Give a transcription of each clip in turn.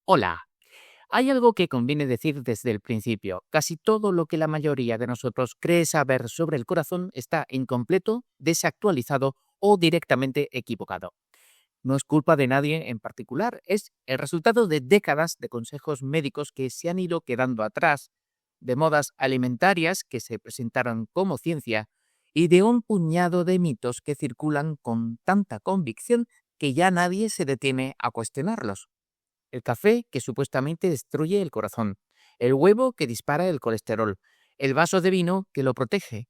Hola, hay algo que conviene decir desde el principio. Casi todo lo que la mayoría de nosotros cree saber sobre el corazón está incompleto, desactualizado o directamente equivocado. No es culpa de nadie en particular, es el resultado de décadas de consejos médicos que se han ido quedando atrás, de modas alimentarias que se presentaron como ciencia y de un puñado de mitos que circulan con tanta convicción que ya nadie se detiene a cuestionarlos. El café que supuestamente destruye el corazón, el huevo que dispara el colesterol, el vaso de vino que lo protege,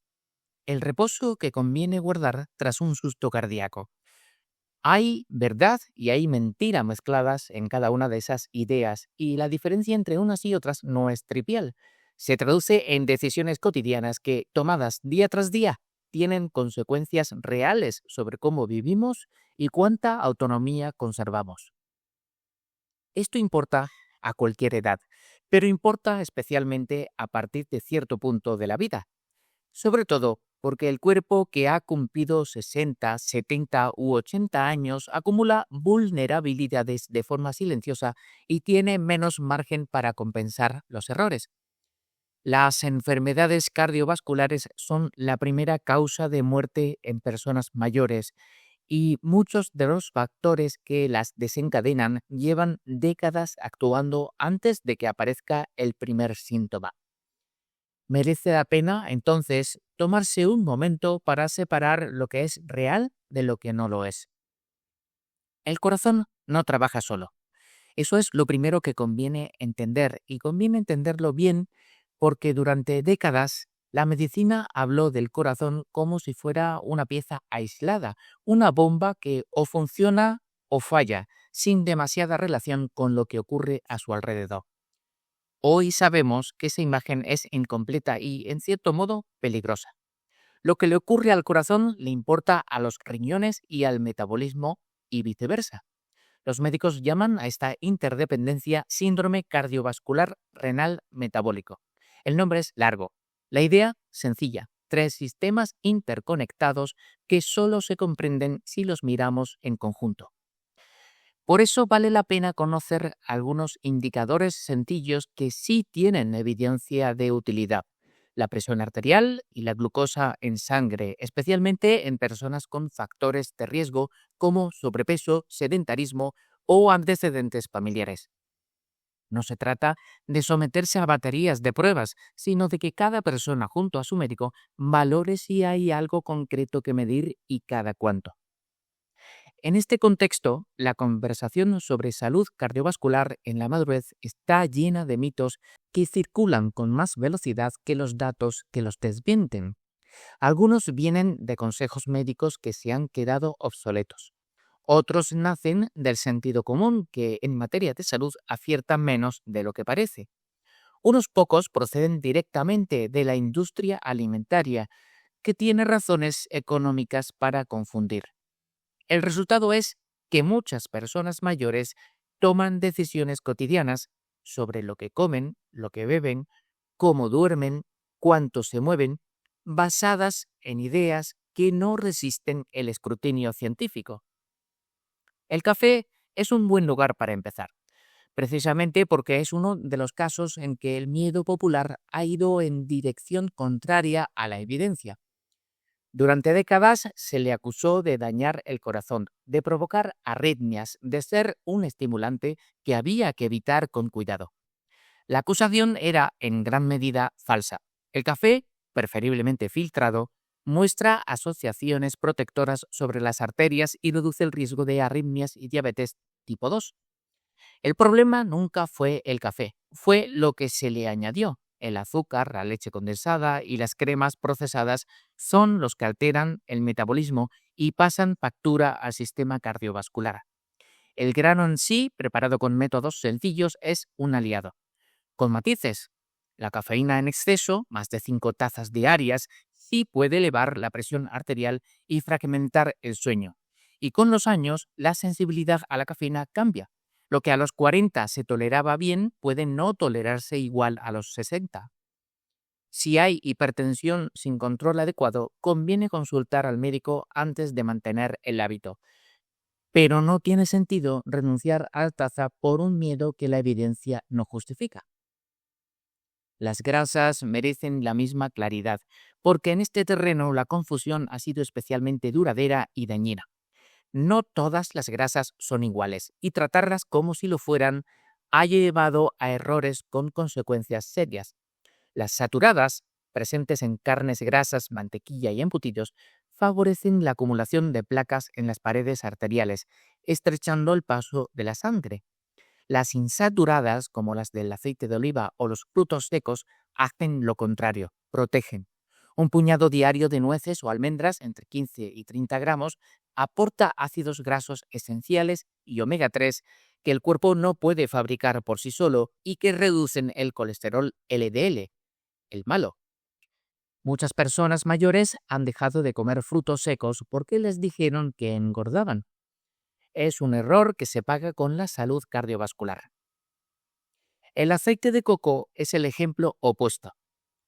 el reposo que conviene guardar tras un susto cardíaco. Hay verdad y hay mentira mezcladas en cada una de esas ideas y la diferencia entre unas y otras no es trivial. Se traduce en decisiones cotidianas que, tomadas día tras día, tienen consecuencias reales sobre cómo vivimos y cuánta autonomía conservamos. Esto importa a cualquier edad, pero importa especialmente a partir de cierto punto de la vida, sobre todo porque el cuerpo que ha cumplido 60, 70 u 80 años acumula vulnerabilidades de forma silenciosa y tiene menos margen para compensar los errores. Las enfermedades cardiovasculares son la primera causa de muerte en personas mayores y muchos de los factores que las desencadenan llevan décadas actuando antes de que aparezca el primer síntoma. Merece la pena, entonces, tomarse un momento para separar lo que es real de lo que no lo es. El corazón no trabaja solo. Eso es lo primero que conviene entender, y conviene entenderlo bien porque durante décadas la medicina habló del corazón como si fuera una pieza aislada, una bomba que o funciona o falla, sin demasiada relación con lo que ocurre a su alrededor. Hoy sabemos que esa imagen es incompleta y, en cierto modo, peligrosa. Lo que le ocurre al corazón le importa a los riñones y al metabolismo y viceversa. Los médicos llaman a esta interdependencia síndrome cardiovascular renal metabólico. El nombre es largo. La idea, sencilla. Tres sistemas interconectados que solo se comprenden si los miramos en conjunto. Por eso vale la pena conocer algunos indicadores sencillos que sí tienen evidencia de utilidad. La presión arterial y la glucosa en sangre, especialmente en personas con factores de riesgo como sobrepeso, sedentarismo o antecedentes familiares. No se trata de someterse a baterías de pruebas, sino de que cada persona junto a su médico valore si hay algo concreto que medir y cada cuánto. En este contexto, la conversación sobre salud cardiovascular en la madurez está llena de mitos que circulan con más velocidad que los datos que los desmienten. Algunos vienen de consejos médicos que se han quedado obsoletos. Otros nacen del sentido común, que en materia de salud acierta menos de lo que parece. Unos pocos proceden directamente de la industria alimentaria, que tiene razones económicas para confundir. El resultado es que muchas personas mayores toman decisiones cotidianas sobre lo que comen, lo que beben, cómo duermen, cuánto se mueven, basadas en ideas que no resisten el escrutinio científico. El café es un buen lugar para empezar, precisamente porque es uno de los casos en que el miedo popular ha ido en dirección contraria a la evidencia. Durante décadas se le acusó de dañar el corazón, de provocar arritmias, de ser un estimulante que había que evitar con cuidado. La acusación era en gran medida falsa. El café, preferiblemente filtrado, muestra asociaciones protectoras sobre las arterias y reduce el riesgo de arritmias y diabetes tipo 2. El problema nunca fue el café, fue lo que se le añadió. El azúcar, la leche condensada y las cremas procesadas son los que alteran el metabolismo y pasan factura al sistema cardiovascular. El grano en sí, preparado con métodos sencillos, es un aliado. Con matices. La cafeína en exceso, más de 5 tazas diarias, sí puede elevar la presión arterial y fragmentar el sueño. Y con los años, la sensibilidad a la cafeína cambia. Lo que a los 40 se toleraba bien puede no tolerarse igual a los 60. Si hay hipertensión sin control adecuado, conviene consultar al médico antes de mantener el hábito. Pero no tiene sentido renunciar a la taza por un miedo que la evidencia no justifica. Las grasas merecen la misma claridad, porque en este terreno la confusión ha sido especialmente duradera y dañina. No todas las grasas son iguales, y tratarlas como si lo fueran ha llevado a errores con consecuencias serias. Las saturadas, presentes en carnes grasas, mantequilla y embutidos, favorecen la acumulación de placas en las paredes arteriales, estrechando el paso de la sangre. Las insaturadas, como las del aceite de oliva o los frutos secos, hacen lo contrario, protegen. Un puñado diario de nueces o almendras, entre 15 y 30 gramos, aporta ácidos grasos esenciales y omega 3 que el cuerpo no puede fabricar por sí solo y que reducen el colesterol LDL, el malo. Muchas personas mayores han dejado de comer frutos secos porque les dijeron que engordaban. Es un error que se paga con la salud cardiovascular. El aceite de coco es el ejemplo opuesto,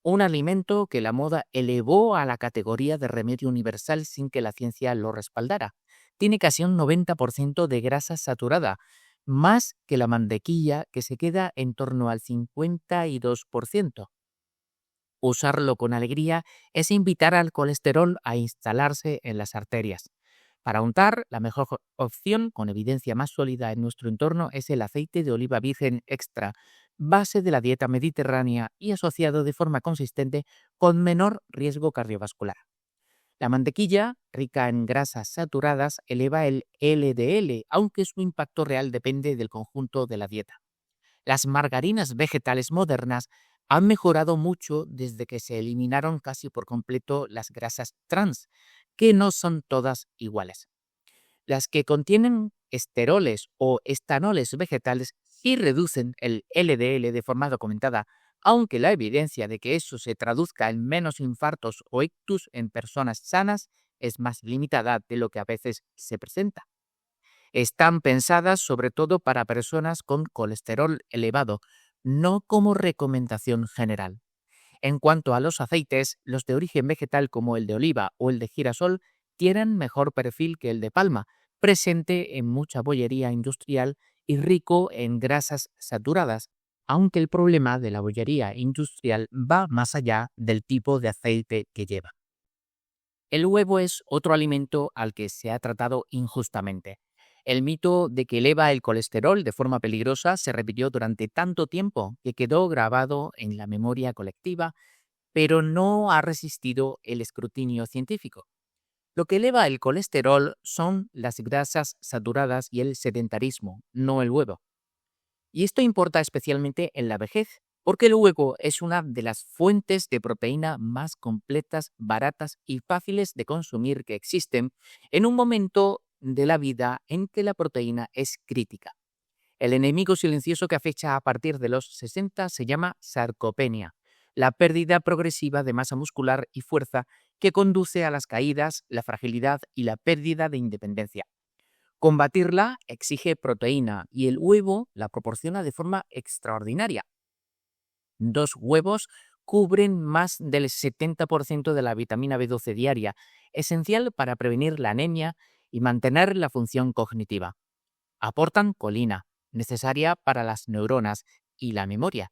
un alimento que la moda elevó a la categoría de remedio universal sin que la ciencia lo respaldara. Tiene casi un 90% de grasa saturada, más que la mantequilla, que se queda en torno al 52%. Usarlo con alegría es invitar al colesterol a instalarse en las arterias. Para untar, la mejor opción, con evidencia más sólida en nuestro entorno, es el aceite de oliva virgen extra, base de la dieta mediterránea y asociado de forma consistente con menor riesgo cardiovascular. La mantequilla, rica en grasas saturadas, eleva el LDL, aunque su impacto real depende del conjunto de la dieta. Las margarinas vegetales modernas han mejorado mucho desde que se eliminaron casi por completo las grasas trans, que no son todas iguales. Las que contienen esteroles o estanoles vegetales sí reducen el LDL de forma documentada, aunque la evidencia de que eso se traduzca en menos infartos o ictus en personas sanas es más limitada de lo que a veces se presenta. Están pensadas sobre todo para personas con colesterol elevado, no como recomendación general. En cuanto a los aceites, los de origen vegetal como el de oliva o el de girasol tienen mejor perfil que el de palma, presente en mucha bollería industrial y rico en grasas saturadas, aunque el problema de la bollería industrial va más allá del tipo de aceite que lleva. El huevo es otro alimento al que se ha tratado injustamente. El mito de que eleva el colesterol de forma peligrosa se repitió durante tanto tiempo que quedó grabado en la memoria colectiva, pero no ha resistido el escrutinio científico. Lo que eleva el colesterol son las grasas saturadas y el sedentarismo, no el huevo. Y esto importa especialmente en la vejez, porque el huevo es una de las fuentes de proteína más completas, baratas y fáciles de consumir que existen en un momento de la vida en que la proteína es crítica. El enemigo silencioso que acecha a partir de los 60 se llama sarcopenia, la pérdida progresiva de masa muscular y fuerza que conduce a las caídas, la fragilidad y la pérdida de independencia. Combatirla exige proteína y el huevo la proporciona de forma extraordinaria. 2 huevos cubren más del 70% de la vitamina B12 diaria, esencial para prevenir la anemia y mantener la función cognitiva. Aportan colina, necesaria para las neuronas y la memoria.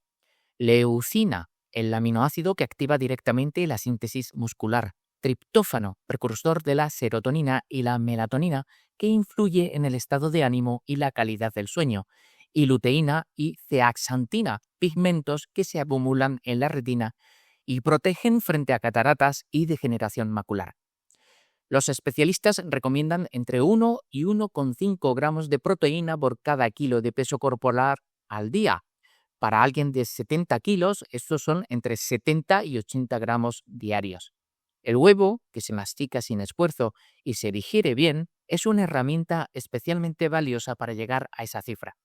Leucina, el aminoácido que activa directamente la síntesis muscular. Triptófano, precursor de la serotonina y la melatonina, que influye en el estado de ánimo y la calidad del sueño. Y luteína y zeaxantina, pigmentos que se acumulan en la retina y protegen frente a cataratas y degeneración macular. Los especialistas recomiendan entre 1 y 1,5 gramos de proteína por cada kilo de peso corporal al día. Para alguien de 70 kilos, estos son entre 70 y 80 gramos diarios. El huevo, que se mastica sin esfuerzo y se digiere bien, es una herramienta especialmente valiosa para llegar a esa cifra.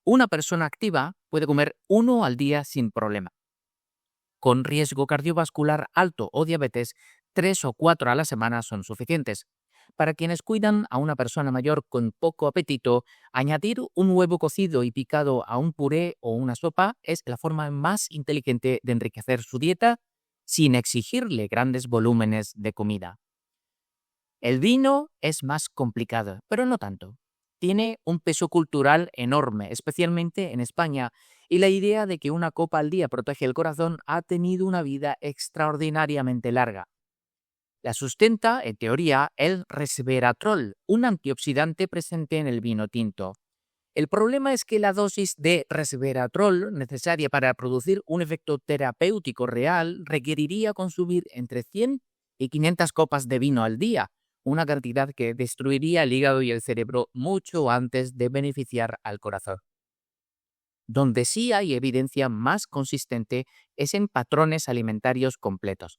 Una persona activa puede comer 1 al día sin problema. Con riesgo cardiovascular alto o diabetes, 3 o 4 a la semana son suficientes. Para quienes cuidan a una persona mayor con poco apetito, añadir un huevo cocido y picado a un puré o una sopa es la forma más inteligente de enriquecer su dieta sin exigirle grandes volúmenes de comida. El vino es más complicado, pero no tanto. Tiene un peso cultural enorme, especialmente en España, y la idea de que una copa al día protege el corazón ha tenido una vida extraordinariamente larga. La sustenta, en teoría, el resveratrol, un antioxidante presente en el vino tinto. El problema es que la dosis de resveratrol necesaria para producir un efecto terapéutico real requeriría consumir entre 100 y 500 copas de vino al día, una cantidad que destruiría el hígado y el cerebro mucho antes de beneficiar al corazón. Donde sí hay evidencia más consistente es en patrones alimentarios completos.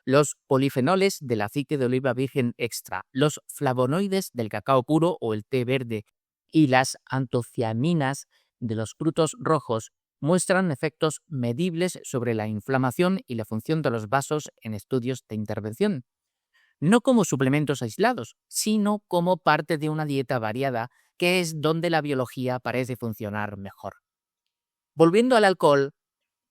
Los polifenoles del aceite de oliva virgen extra, los flavonoides del cacao puro o el té verde y las antocianinas de los frutos rojos muestran efectos medibles sobre la inflamación y la función de los vasos en estudios de intervención, no como suplementos aislados, sino como parte de una dieta variada, que es donde la biología parece funcionar mejor. Volviendo al alcohol,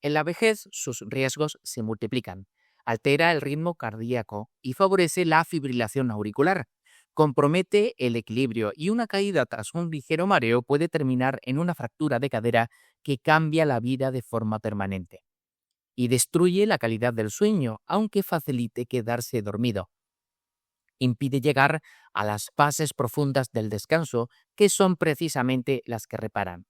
en la vejez sus riesgos se multiplican. Altera el ritmo cardíaco y favorece la fibrilación auricular. Compromete el equilibrio y una caída tras un ligero mareo puede terminar en una fractura de cadera que cambia la vida de forma permanente. Y destruye la calidad del sueño, aunque facilite quedarse dormido. Impide llegar a las fases profundas del descanso, que son precisamente las que reparan.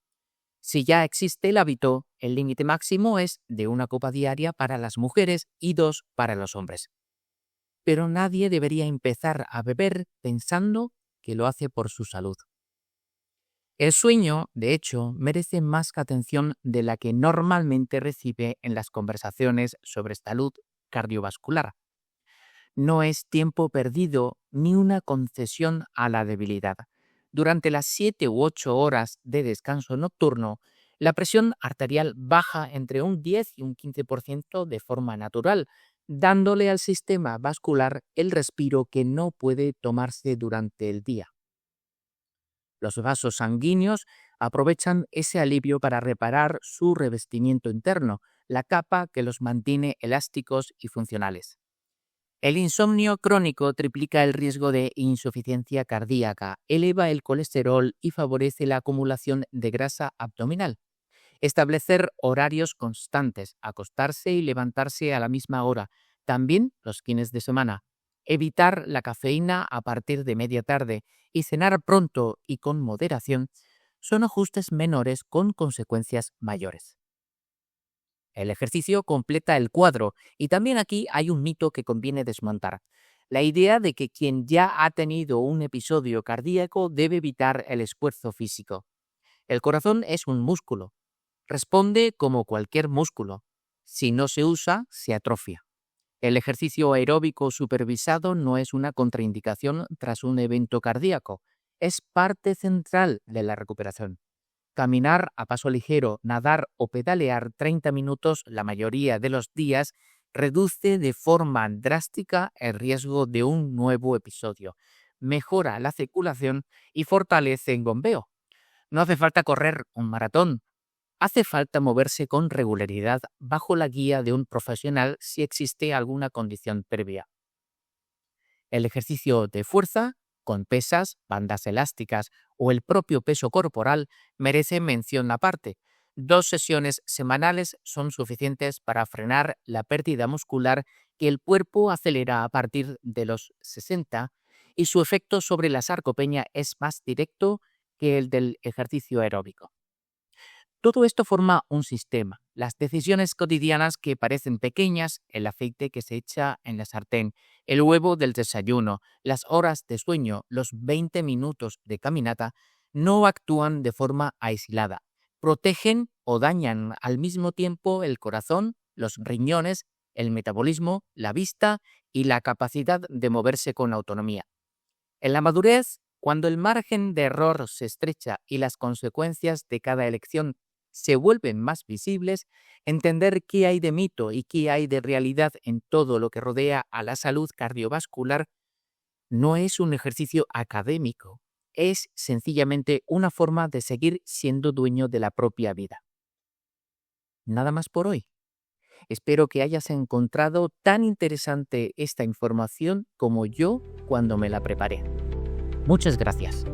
Si ya existe el hábito, el límite máximo es de una copa diaria para las mujeres y 2 para los hombres. Pero nadie debería empezar a beber pensando que lo hace por su salud. El sueño, de hecho, merece más atención de la que normalmente recibe en las conversaciones sobre salud cardiovascular. No es tiempo perdido ni una concesión a la debilidad. Durante las 7 u 8 horas de descanso nocturno, la presión arterial baja entre un 10 y un 15% de forma natural, dándole al sistema vascular el respiro que no puede tomarse durante el día. Los vasos sanguíneos aprovechan ese alivio para reparar su revestimiento interno, la capa que los mantiene elásticos y funcionales. El insomnio crónico triplica el riesgo de insuficiencia cardíaca, eleva el colesterol y favorece la acumulación de grasa abdominal. Establecer horarios constantes, acostarse y levantarse a la misma hora, también los fines de semana. Evitar la cafeína a partir de media tarde y cenar pronto y con moderación son ajustes menores con consecuencias mayores. El ejercicio completa el cuadro y también aquí hay un mito que conviene desmontar. La idea de que quien ya ha tenido un episodio cardíaco debe evitar el esfuerzo físico. El corazón es un músculo. Responde como cualquier músculo. Si no se usa, se atrofia. El ejercicio aeróbico supervisado no es una contraindicación tras un evento cardíaco. Es parte central de la recuperación. Caminar a paso ligero, nadar o pedalear 30 minutos la mayoría de los días reduce de forma drástica el riesgo de un nuevo episodio, mejora la circulación y fortalece el bombeo. No hace falta correr un maratón, hace falta moverse con regularidad bajo la guía de un profesional si existe alguna condición previa. El ejercicio de fuerza, con pesas, bandas elásticas o el propio peso corporal, merece mención aparte. 2 sesiones semanales son suficientes para frenar la pérdida muscular que el cuerpo acelera a partir de los 60 y su efecto sobre la sarcopenia es más directo que el del ejercicio aeróbico. Todo esto forma un sistema. Las decisiones cotidianas que parecen pequeñas, el aceite que se echa en la sartén, el huevo del desayuno, las horas de sueño, los 20 minutos de caminata, no actúan de forma aislada. Protegen o dañan al mismo tiempo el corazón, los riñones, el metabolismo, la vista y la capacidad de moverse con autonomía. En la madurez, cuando el margen de error se estrecha y las consecuencias de cada elección se vuelven más visibles, entender qué hay de mito y qué hay de realidad en todo lo que rodea a la salud cardiovascular no es un ejercicio académico, es sencillamente una forma de seguir siendo dueño de la propia vida. Nada más por hoy. Espero que hayas encontrado tan interesante esta información como yo cuando me la preparé. Muchas gracias.